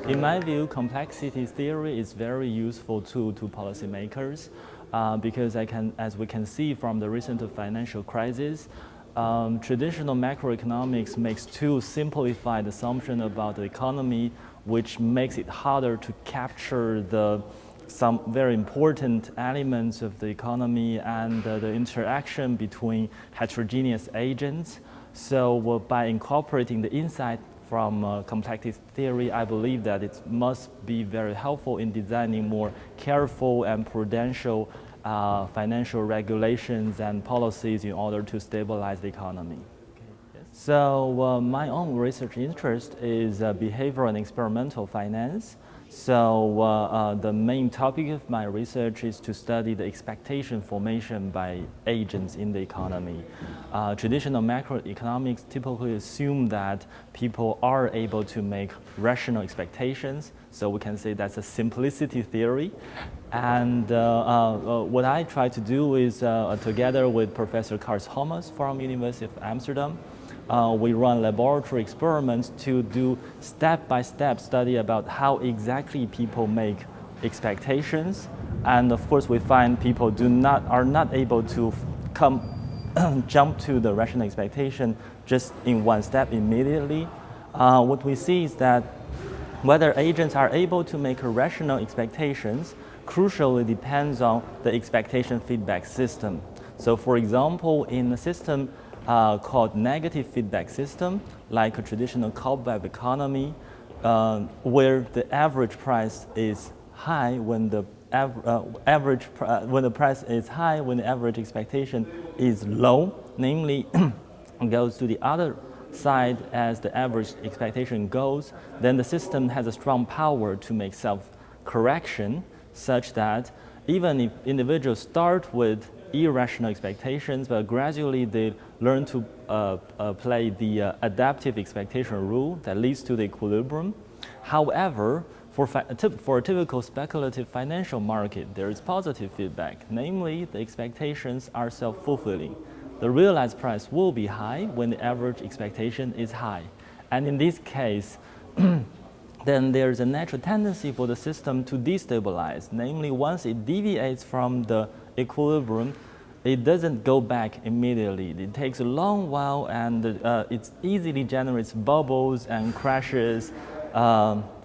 In my view, complexity theory is very useful to policymakers because as we can see from the recent financial crisis, traditional macroeconomics makes too simplified assumption about the economy, which makes it harder to capture some very important elements of the economy and the interaction between heterogeneous agents. So by incorporating the insight from complexity theory, I believe that it must be very helpful in designing more careful and prudential financial regulations and policies in order to stabilize the economy. So my own research interest is behavioral and experimental finance. So the main topic of my research is to study the expectation formation by agents in the economy. Traditional macroeconomics typically assume that people are able to make rational expectations. So we can say that's a simplicity theory. And what I try to do is, together with Professor Kars Thomas from University of Amsterdam, we run laboratory experiments to do step-by-step study about how exactly people make expectations. And of course, we find people are not able to jump to the rational expectation just in one step immediately. What we see is that whether agents are able to make rational expectations crucially depends on the expectation feedback system. So for example, in a system called negative feedback system, like a traditional cobweb economy, where the average price is high when the price is high when the average expectation is low, namely goes to the other side as the average expectation goes, then the system has a strong power to make self-correction such that even if individuals start with irrational expectations, but gradually they learn to play the adaptive expectation rule that leads to the equilibrium. However, for a typical speculative financial market, there is positive feedback, namely the expectations are self-fulfilling. The realized price will be high when the average expectation is high. And in this case, then there's a natural tendency for the system to destabilize. Namely, once it deviates from the equilibrium, it doesn't go back immediately. It takes a long while and it easily generates bubbles and crashes.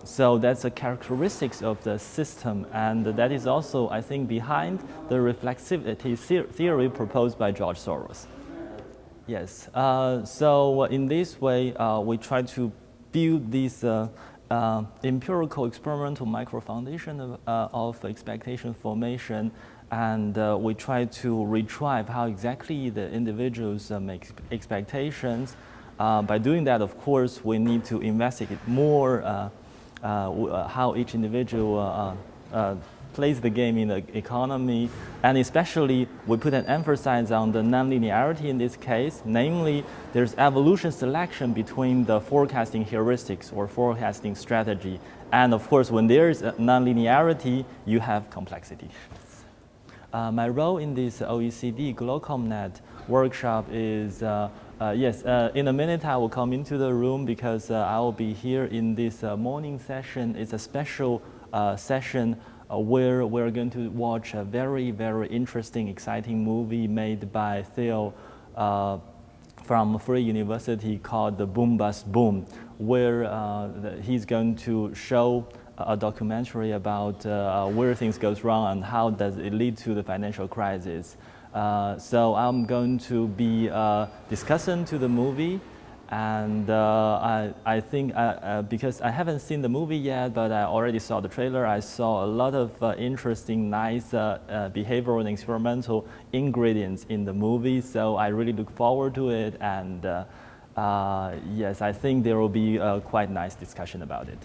So that's the characteristics of the system, and that is also, I think, behind the reflexivity theory proposed by George Soros. Yes, so in this way, we try to build this empirical experimental micro-foundation of expectation formation, and we try to retrieve how exactly the individuals make expectations. By doing that, of course, we need to investigate more how each individual plays the game in the economy, and especially we put an emphasis on the nonlinearity in this case, namely there's evolution selection between the forecasting heuristics or forecasting strategy, and of course when there's a nonlinearity, you have complexity. My role in this OECD GlocalNet workshop is in a minute I will come into the room because I will be here in this morning session. It's a special session where we're going to watch a very, very interesting, exciting movie made by Theo from Free University called The Boom Bust Boom, where he's going to show a documentary about where things goes wrong and how does it lead to the financial crisis. So I'm going to be discussing to the movie, and I think because I haven't seen the movie yet, but I already saw the trailer. I saw a lot of interesting, nice behavioral and experimental ingredients in the movie. So I really look forward to it, and yes, I think there will be a quite nice discussion about it.